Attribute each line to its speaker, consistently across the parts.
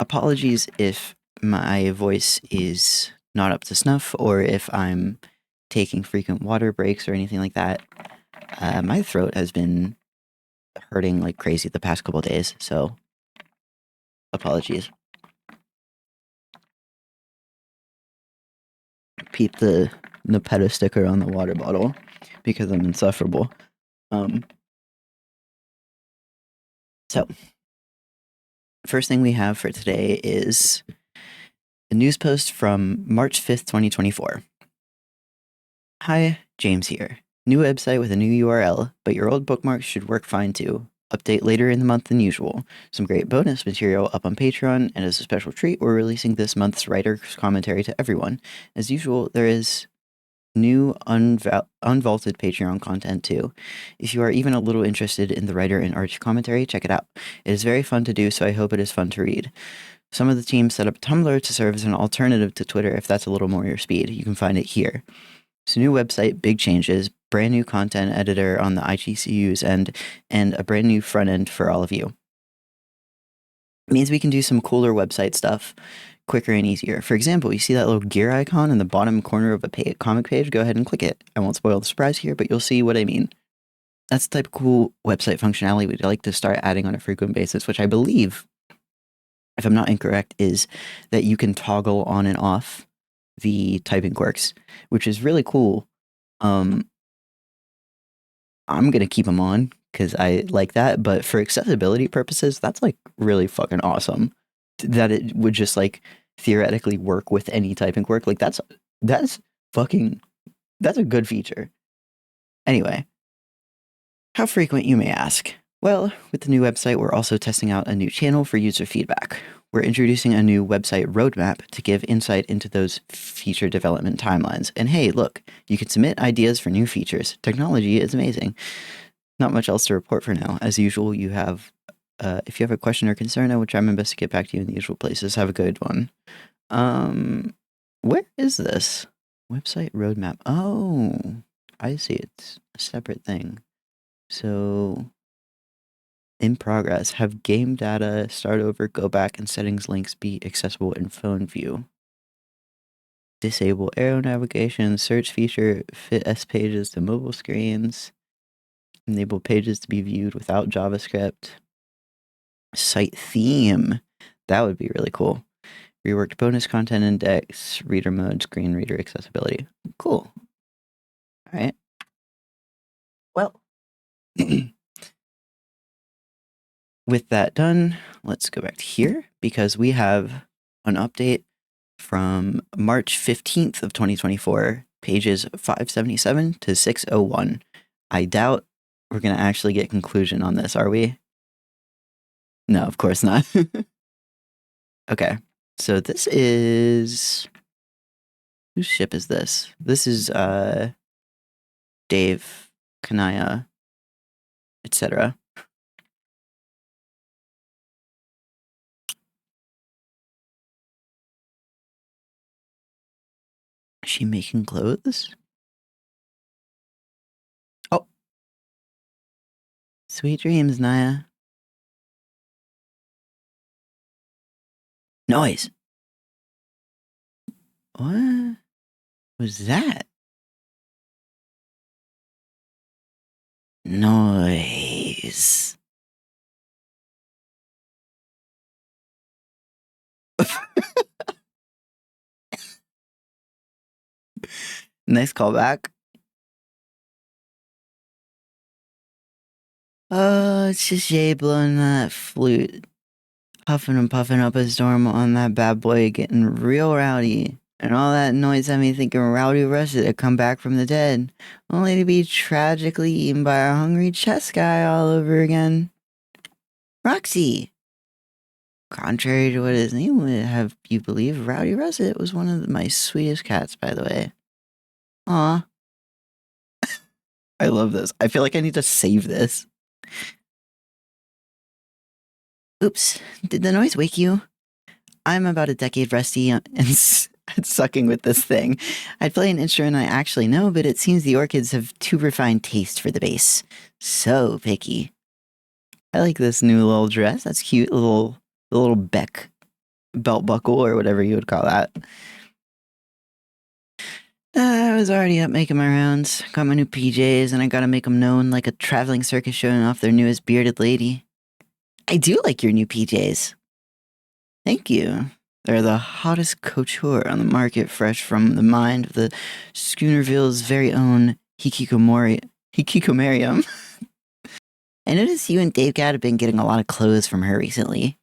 Speaker 1: apologies if my voice is not up to snuff or if I'm taking frequent water breaks or anything like that. My throat has been hurting like crazy the past couple days, so apologies. Peep the Nepeta sticker on the water bottle because I'm insufferable. So, first thing we have for today is a news post from March 5th, 2024. Hi, James here. New website with a new URL, but your old bookmarks should work fine too. Update later in the month than usual. Some great bonus material up on Patreon, and as a special treat, we're releasing this month's writer's commentary to everyone. As usual, there is new unvaulted Patreon content too. If you are even a little interested in the writer and artist commentary, check it out. It is very fun to do, so I hope it is fun to read. Some of the team set up Tumblr to serve as an alternative to Twitter if that's a little more your speed. You can find it here. So new website, big changes, brand new content editor on the IGCU's end, and a brand new front end for all of you. It means we can do some cooler website stuff quicker and easier. For example, you see that little gear icon in the bottom corner of a comic page? Go ahead and click it. I won't spoil the surprise here, but you'll see what I mean. That's the type of cool website functionality we'd like to start adding on a frequent basis, which I believe, if I'm not incorrect, is that you can toggle on and off the typing quirks, which is really cool. I'm gonna keep them on because I like that, but for accessibility purposes, that's like really fucking awesome. That it would just like theoretically work with any typing quirk. Like that's a good feature. Anyway, how frequent, you may ask? Well, with the new website, we're also testing out a new channel for user feedback. We're introducing a new website roadmap to give insight into those feature development timelines. And hey, look, you can submit ideas for new features. Technology is amazing. Not much else to report for now. As usual, you have, if you have a question or concern, I will try my best to get back to you in the usual places. Have a good one. Where is this? Website roadmap. Oh, I see. It's a separate thing. So, in progress, have game data, start over, go back, and settings links be accessible in phone view. Disable arrow navigation, search feature, fit S pages to mobile screens. Enable pages to be viewed without JavaScript. Site theme. That would be really cool. Reworked bonus content index, reader mode, screen reader accessibility. Cool. All right. Well, with that done, let's go back to here because we have an update from March 15th of 2024, pages 577 to 601. I doubt we're going to actually get conclusion on this, are we? No, of course not. Okay, so this is... Whose ship is this? This is, Dave, Kanaya, etc. Is she making clothes? Oh. Sweet dreams, Naya. Noise. What was that? Noise. Nice callback. Oh, it's just Jay blowing that flute. Puffing and puffing up a storm on that bad boy, getting real rowdy. And all that noise had me thinking Rowdy Russet had come back from the dead, only to be tragically eaten by a hungry chess guy all over again. Roxy! Contrary to what his name would have you believe, Rowdy Russet was one of my sweetest cats, by the way. Aw. I love this. I feel like I need to save this. Oops, did the noise wake you? I'm about a decade rusty and sucking with this thing. I'd play an instrument I actually know, but it seems the orchids have too refined taste for the bass. So picky. I like this new little dress. That's cute. The little Beck belt buckle or whatever you would call that. I was already up making my rounds. Got my new PJs, and I gotta make them known like a traveling circus showing off their newest bearded lady. I do like your new PJs. Thank you. They're the hottest couture on the market, fresh from the mind of the Schoonerville's very own Hikikomarium. I noticed you and Dave Gad have been getting a lot of clothes from her recently.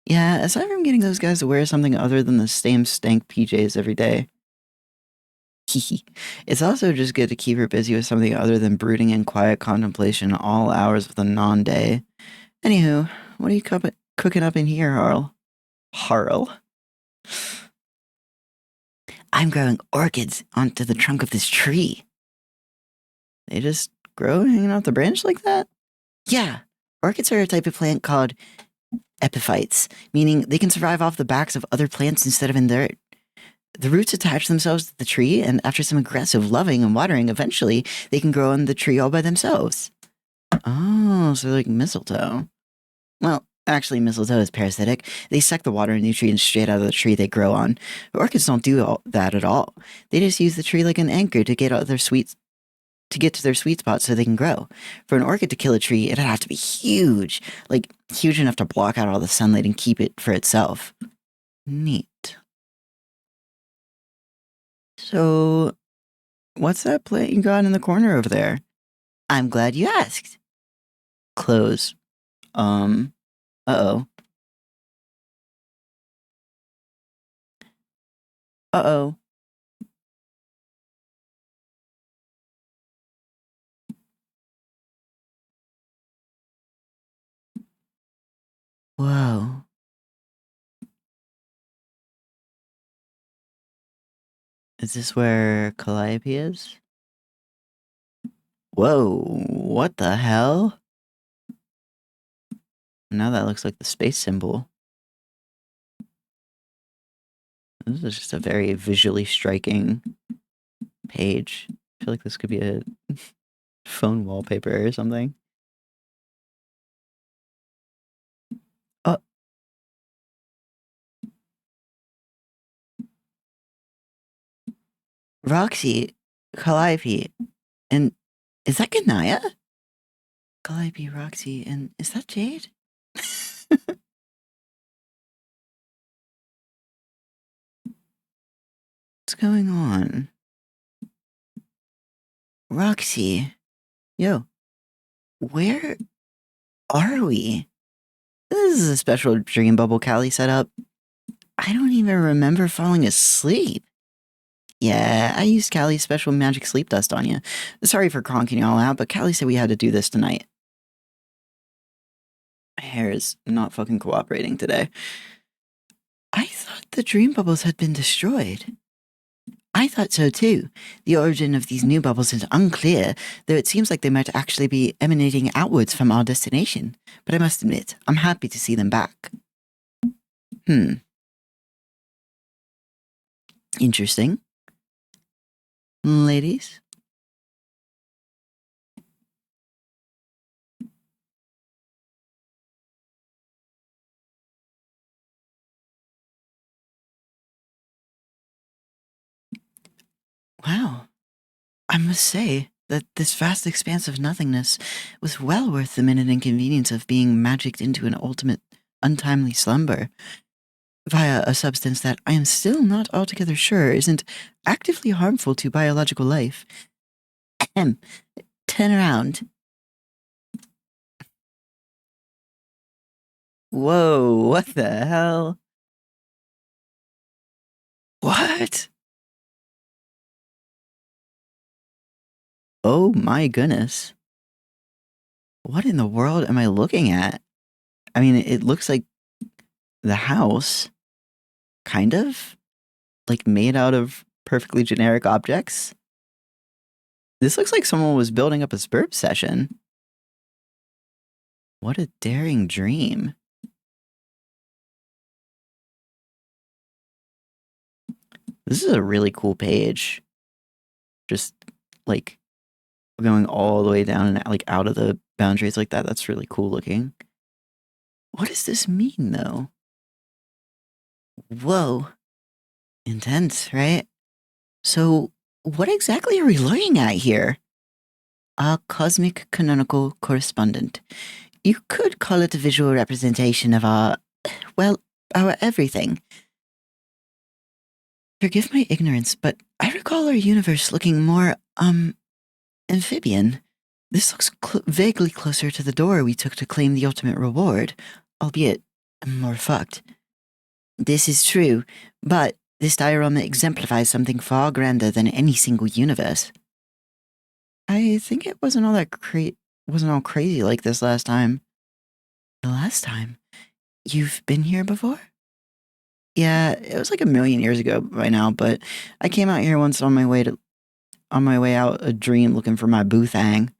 Speaker 1: Yeah, aside from getting those guys to wear something other than the same stank PJs every day. It's also just good to keep her busy with something other than brooding in quiet contemplation all hours of the non-day. Anywho, what are you cooking up in here, Harl? Harl? I'm growing orchids onto the trunk of this tree. They just grow hanging off the branch like that? Yeah, orchids are a type of plant called epiphytes, meaning they can survive off the backs of other plants instead of in dirt. The roots attach themselves to the tree, and after some aggressive loving and watering, eventually they can grow on the tree all by themselves. Oh, so like mistletoe. Well, actually, mistletoe is parasitic. They suck the water and nutrients straight out of the tree they grow on. But orchids don't do that at all. They just use the tree like an anchor to get to their sweet spot so they can grow. For an orchid to kill a tree, it'd have to be huge, like huge enough to block out all the sunlight and keep it for itself. Neat. So, what's that plant you got in the corner over there? I'm glad you asked. Clothes. Uh-oh. Uh-oh. Whoa. Is this where Calliope is? Whoa, what the hell? Now that looks like the space symbol. This is just a very visually striking page. I feel like this could be a phone wallpaper or something. Oh. Roxy, Calliope, and is that Ganaya? Calliope, Roxy, and is that Jade? What's going on? Roxy, yo, where are we? This is a special dream bubble Callie set up. I don't even remember falling asleep. Yeah, I used Callie's special magic sleep dust on you. Sorry for cronking you all out, but Callie said we had to do this tonight. My hair is not fucking cooperating today. I thought the dream bubbles had been destroyed. I thought so too. The origin of these new bubbles is unclear, though it seems like they might actually be emanating outwards from our destination. But I must admit, I'm happy to see them back. Interesting. Ladies? Wow. I must say that this vast expanse of nothingness was well worth the minute inconvenience of being magicked into an ultimate untimely slumber via a substance that I am still not altogether sure isn't actively harmful to biological life. Ahem. Turn around. Whoa, what the hell? What? Oh my goodness. What in the world am I looking at? I mean, it looks like the house, kind of, like made out of perfectly generic objects. This looks like someone was building up a spurb session. What a daring dream. This is a really cool page. Just like going all the way down and like out of the boundaries like that. That's really cool looking. What does this mean though? Whoa. Intense, right? So, what exactly are we looking at here? A cosmic canonical correspondent. You could call it a visual representation of well, our everything. Forgive my ignorance, but I recall our universe looking more, amphibian. This looks vaguely closer to the door we took to claim the ultimate reward, albeit more fucked. This is true, but this diorama exemplifies something far grander than any single universe. I think it wasn't all crazy like this last time. The last time? You've been here before? Yeah, it was like a million years ago by now, but I came out here once on my way out a dream looking for my boo thang.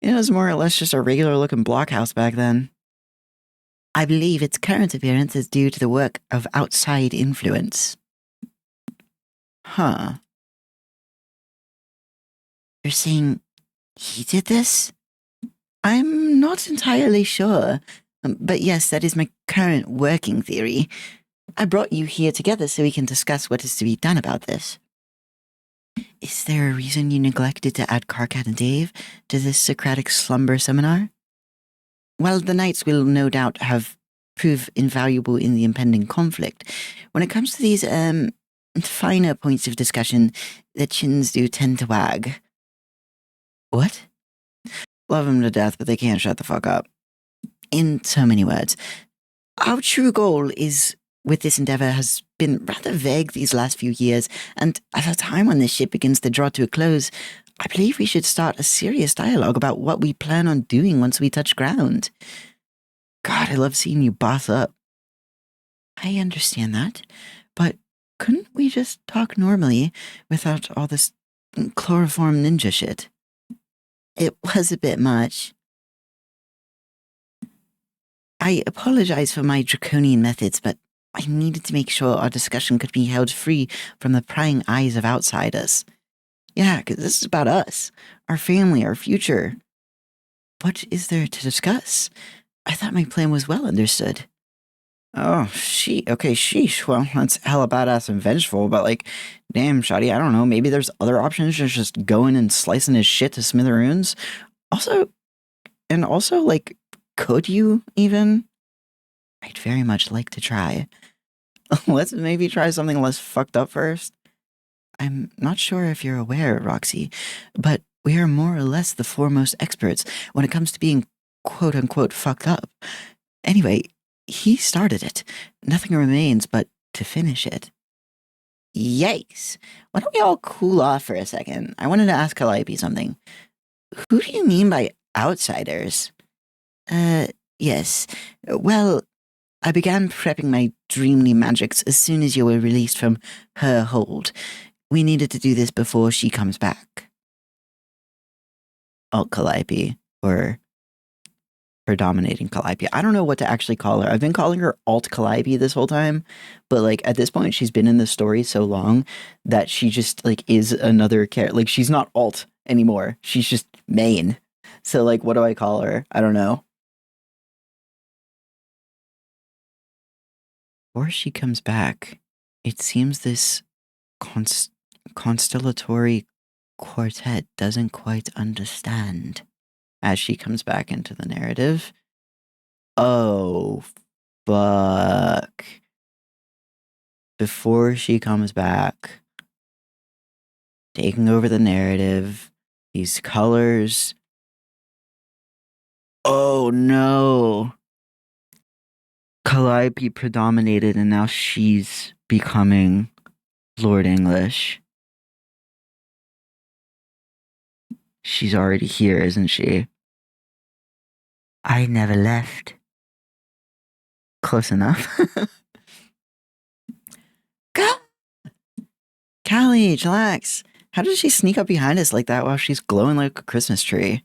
Speaker 1: It was more or less just a regular looking blockhouse back then. I believe its current appearance is due to the work of outside influence. Huh. You're saying he did this? I'm not entirely sure, but yes, that is my current working theory. I brought you here together so we can discuss what is to be done about this. Is there a reason you neglected to add Karkat and Dave to this Socratic slumber seminar? Well, the knights will no doubt prove invaluable in the impending conflict. When it comes to these, finer points of discussion, the chins do tend to wag. What? Love them to death, but they can't shut the fuck up. In so many words, our true goal with this endeavor has been rather vague these last few years, and at a time when this ship begins to draw to a close, I believe we should start a serious dialogue about what we plan on doing once we touch ground. God, I love seeing you boss up. I understand that, but couldn't we just talk normally without all this chloroform ninja shit? It was a bit much. I apologize for my draconian methods, but I needed to make sure our discussion could be held free from the prying eyes of outsiders. Yeah, because this is about us, our family, our future. What is there to discuss? I thought my plan was well understood. Oh, okay, sheesh. Well, that's hella badass and vengeful, but like, damn, shoddy, I don't know. Maybe there's other options, just going and slicing his shit to smithereens. Also, like, could you even? I'd very much like to try. Let's maybe try something less fucked up first. I'm not sure if you're aware, Roxy, but we are more or less the foremost experts when it comes to being quote unquote fucked up. Anyway, he started it. Nothing remains but to finish it. Yikes. Why don't we all cool off for a second? I wanted to ask Calliope something. Who do you mean by outsiders? Yes. Well, I began prepping my dreamly magics as soon as you were released from her hold. We needed to do this before she comes back. Alt Calliope, or predominating Calliope. I don't know what to actually call her. I've been calling her Alt Calliope this whole time, but like at this point, she's been in the story so long that she just like is another character. Like she's not Alt anymore. She's just main. So like, what do I call her? I don't know. Before she comes back, it seems this constellatory quartet doesn't quite understand as she comes back into the narrative. Oh, fuck. Before she comes back, taking over the narrative, these colors. Oh no. Calliope predominated and now she's becoming Lord English. She's already here, isn't she? I never left. Close enough. Callie, chillax. How did she sneak up behind us like that while she's glowing like a Christmas tree?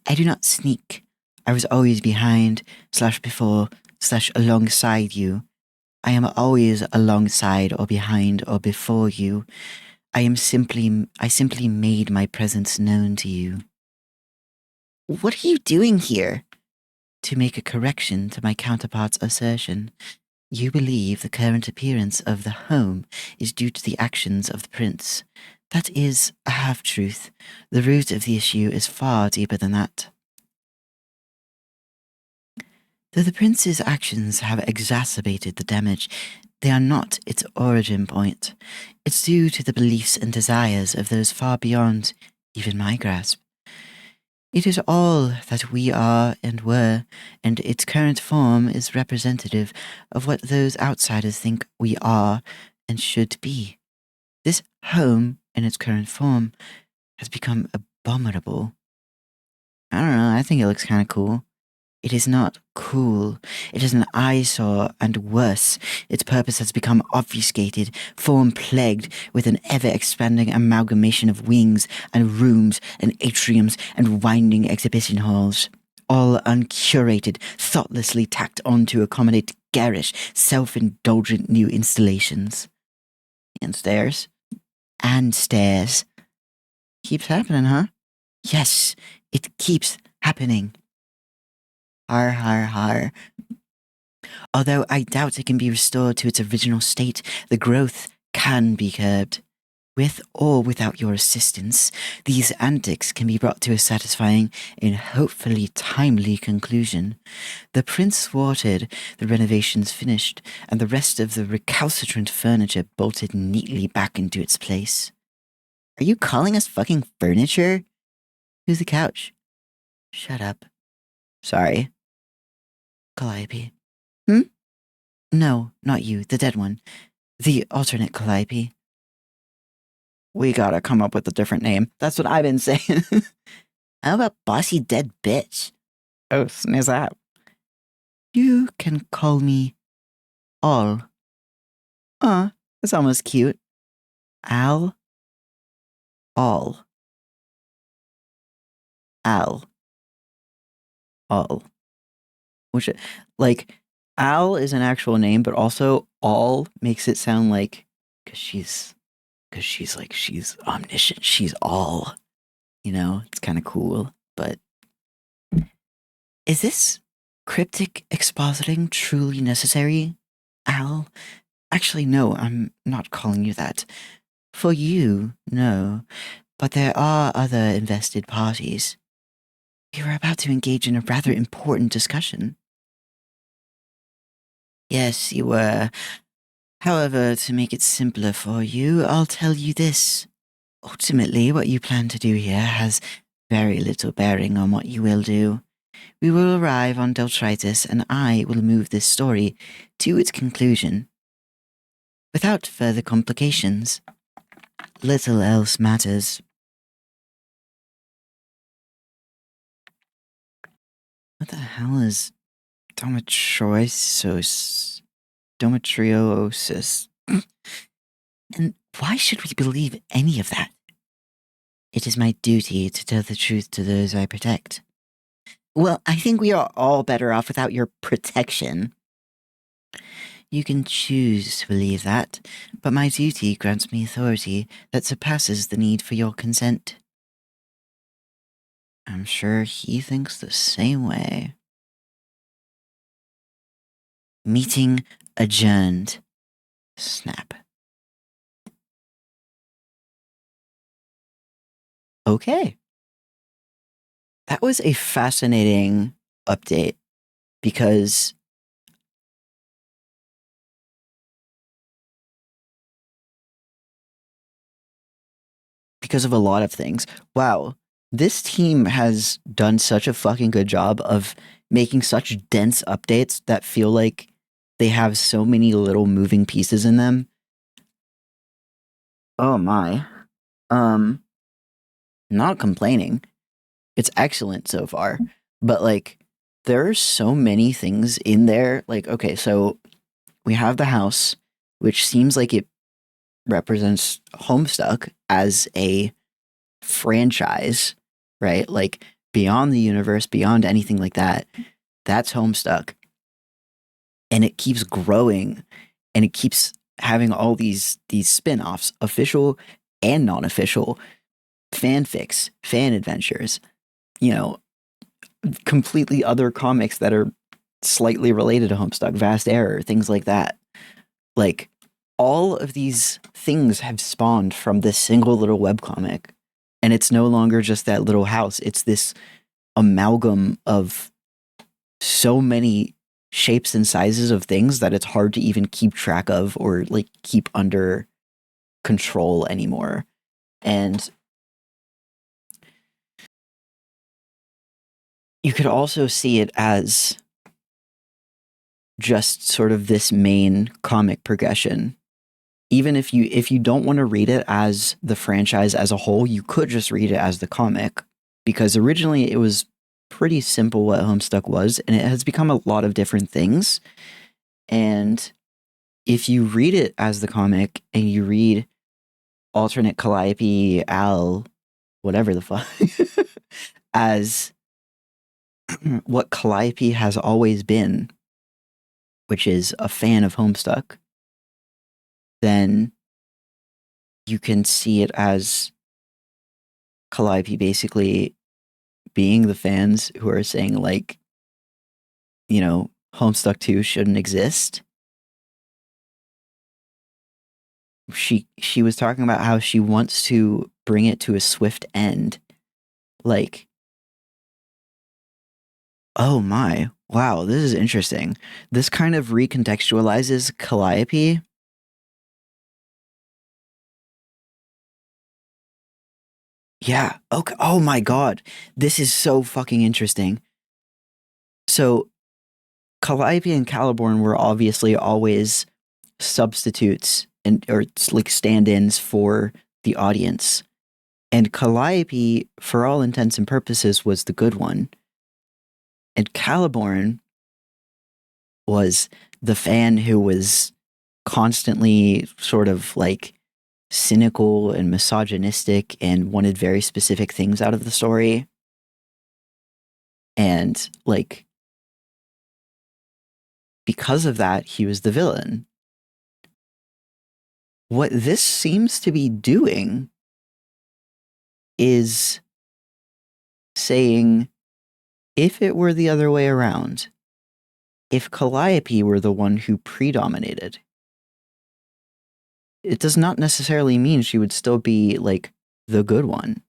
Speaker 1: I do not sneak. I was always behind, / before, / alongside you. I am always alongside or behind or before you. I simply made my presence known to you. What are you doing here? To make a correction to my counterpart's assertion, you believe the current appearance of the home is due to the actions of the prince. That is a half-truth. The root of the issue is far deeper than that. Though the prince's actions have exacerbated the damage, they are not its origin point. It's due to the beliefs and desires of those far beyond even my grasp. It is all that we are and were, and its current form is representative of what those outsiders think we are and should be. This home, in its current form, has become abominable. I don't know, I think it looks kind of cool. It is not cool. It is an eyesore, and worse, its purpose has become obfuscated, form-plagued with an ever-expanding amalgamation of wings and rooms and atriums and winding exhibition halls, all uncurated, thoughtlessly tacked on to accommodate garish, self-indulgent new installations. And stairs. And stairs. Keeps happening, huh? Yes, it keeps happening. Har, har, har. Although I doubt it can be restored to its original state, the growth can be curbed. With or without your assistance, these antics can be brought to a satisfying and hopefully timely conclusion. The prince thwarted, the renovations finished, and the rest of the recalcitrant furniture bolted neatly back into its place. Are you calling us fucking furniture? Who's the couch? Shut up. Sorry. Calliope. No, not you, the dead one. The alternate Calliope. We gotta come up with a different name. That's what I've been saying. How about bossy dead bitch? Oh, sniz up. You can call me All. That's almost cute. Al. All. Al. All. Which, like, Al is an actual name, but also All makes it sound like, because she's omniscient. She's all, it's kind of cool. But is this cryptic expositing truly necessary, Al? Actually, no, I'm not calling you that. For you, no. But there are other invested parties. We were about to engage in a rather important discussion. Yes, you were. However, to make it simpler for you, I'll tell you this. Ultimately, what you plan to do here has very little bearing on what you will do. We will arrive on Deltritus, and I will move this story to its conclusion. Without further complications. Little else matters. What the hell is dometriosis? And why should we believe any of that? It is my duty to tell the truth to those I protect. Well, I think we are all better off without your protection. You can choose to believe that, but my duty grants me authority that surpasses the need for your consent. I'm sure he thinks the same way. Meeting adjourned. Snap. Okay. That was a fascinating update because of a lot of things. Wow. This team has done such a fucking good job of making such dense updates that feel like they have so many little moving pieces in them. Oh my. Not complaining. It's excellent so far. But like there are so many things in there. Like, okay, so we have the house, which seems like it represents Homestuck as a franchise, right? Like beyond the universe, beyond anything like that. That's Homestuck. And it keeps growing and it keeps having all these spin-offs, official and non-official, fanfics, fan adventures, completely other comics that are slightly related to Homestuck, Vast Error, things like that. Like, all of these things have spawned from this single little webcomic, and it's no longer just that little house. It's this amalgam of so many shapes and sizes of things that it's hard to even keep track of or like keep under control anymore. And you could also see it as just sort of this main comic progression. Even if you don't want to read it as the franchise as a whole, you could just read it as the comic, because originally it was pretty simple what Homestuck was, and it has become a lot of different things. And if you read it as the comic and you read alternate Calliope, Al, whatever the fuck, as what Calliope has always been, which is a fan of Homestuck, then you can see it as Calliope basically being the fans who are saying, like, you know, Homestuck 2 shouldn't exist. She was talking about how she wants to bring it to a swift end. Like, oh my, wow, this is interesting. This kind of recontextualizes Calliope. Yeah, okay. Oh my god, this is so fucking interesting. So, Calliope and Caliborn were obviously always substitutes and or like stand-ins for the audience. And Calliope, for all intents and purposes, was the good one. And Caliborn was the fan who was constantly sort of like cynical and misogynistic and wanted very specific things out of the story. And like, because of that, he was the villain. What this seems to be doing is saying, if it were the other way around, if Calliope were the one who predominated, it does not necessarily mean she would still be, like, the good one.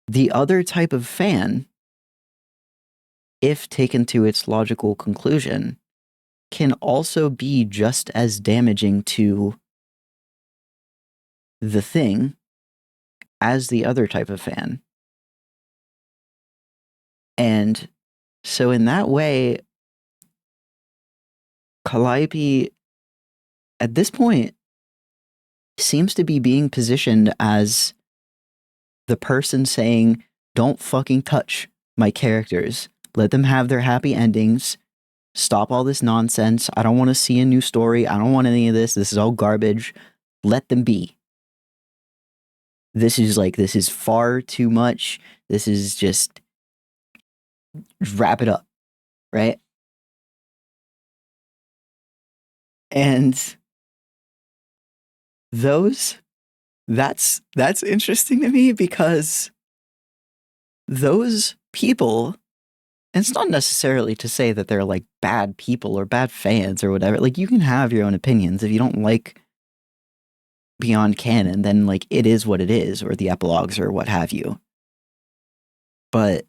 Speaker 1: The other type of fan, if taken to its logical conclusion, can also be just as damaging to the thing as the other type of fan. And so in that way, Calliope, at this point, seems to be being positioned as the person saying, don't fucking touch my characters. Let them have their happy endings. Stop all this nonsense. I don't want to see a new story. I don't want any of this. This is all garbage. Let them be. This is far too much. This is just wrap it up, right? And that's interesting to me, because those people, and it's not necessarily to say that they're like bad people or bad fans or whatever. Like, you can have your own opinions. If you don't like Beyond Canon, then like it is what it is, or the epilogues or what have you. But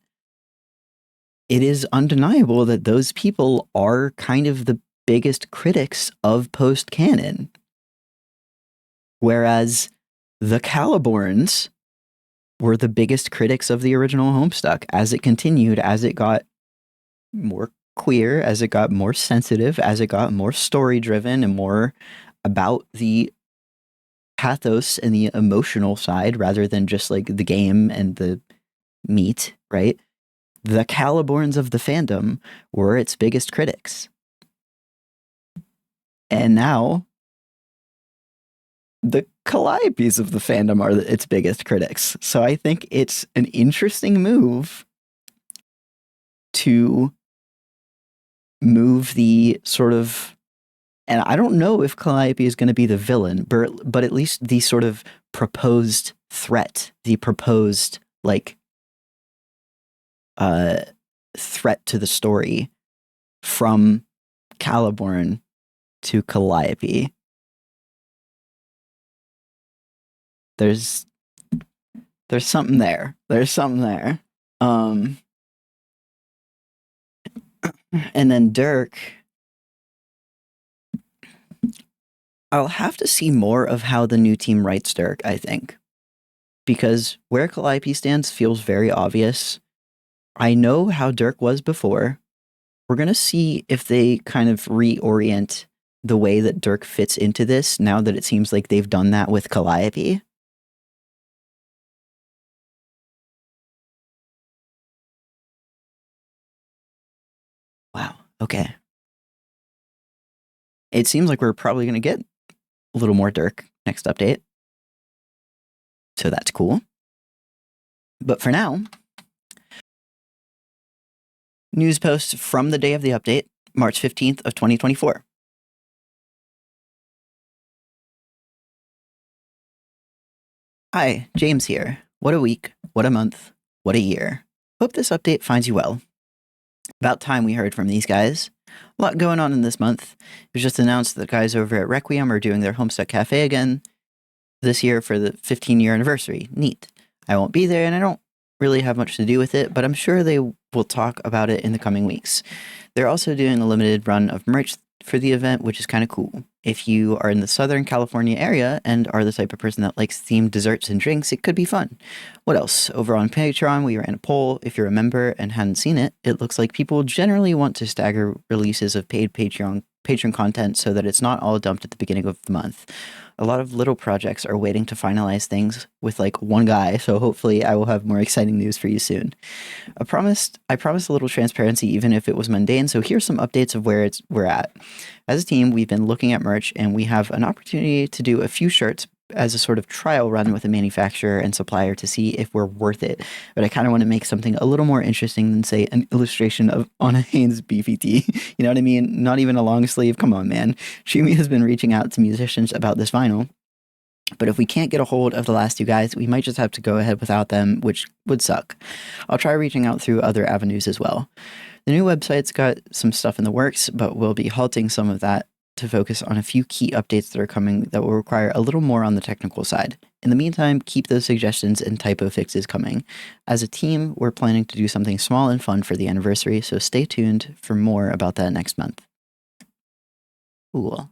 Speaker 1: it is undeniable that those people are kind of the biggest critics of post-canon. Whereas the Caliborns were the biggest critics of the original Homestuck as it continued, as it got more queer, as it got more sensitive, as it got more story-driven and more about the pathos and the emotional side rather than just like the game and the meat, right? The Caliborns of the fandom were its biggest critics. And now the Calliopes of the fandom are its biggest critics. So I think it's an interesting move to move the sort of, and I don't know if Calliope is going to be the villain, but at least the sort of proposed threat, the proposed, like, threat to the story from Caliborn to Calliope. There's something there. There's something there. And then Dirk, I'll have to see more of how the new team writes Dirk, I think. Because where Calliope stands feels very obvious. I know how Dirk was before. We're going to see if they kind of reorient the way that Dirk fits into this now that it seems like they've done that with Calliope. Wow. Okay. It seems like we're probably going to get a little more Dirk next update. So that's cool. But for now, news post from the day of the update, March 15th of 2024. Hi, James here. What a week, what a month, what a year. Hope this update finds you well. About time we heard from these guys. A lot going on in this month. It was just announced that the guys over at Requiem are doing their Homestuck Cafe again this year for the 15-year anniversary. Neat. I won't be there and I don't really have much to do with it, but I'm sure they will talk about it in the coming weeks. They're also doing a limited run of merch for the event, which is kind of cool. If you are in the Southern California area and are the type of person that likes themed desserts and drinks, it could be fun. What else? Over on Patreon, we ran a poll. If you're a member and hadn't seen it, it looks like people generally want to stagger releases of paid patron content so that it's not all dumped at the beginning of the month. A lot of little projects are waiting to finalize things with like one guy, so hopefully I will have more exciting news for you soon. I promised a little transparency even if it was mundane, so here's some updates of where we're at. As a team, we've been looking at merch and we have an opportunity to do a few shirts as a sort of trial run with a manufacturer and supplier to see if we're worth it. But I kind of want to make something a little more interesting than, say, an illustration of on a Hanes BVT. You know what I mean? Not even a long sleeve. Come on, man. Shumi has been reaching out to musicians about this vinyl. But if we can't get a hold of the last two guys, we might just have to go ahead without them, which would suck. I'll try reaching out through other avenues as well. The new website's got some stuff in the works, but we'll be halting some of that to focus on a few key updates that are coming that will require a little more on the technical side. In the meantime, keep those suggestions and typo fixes coming. As a team, we're planning to do something small and fun for the anniversary, so stay tuned for more about that next month. Cool.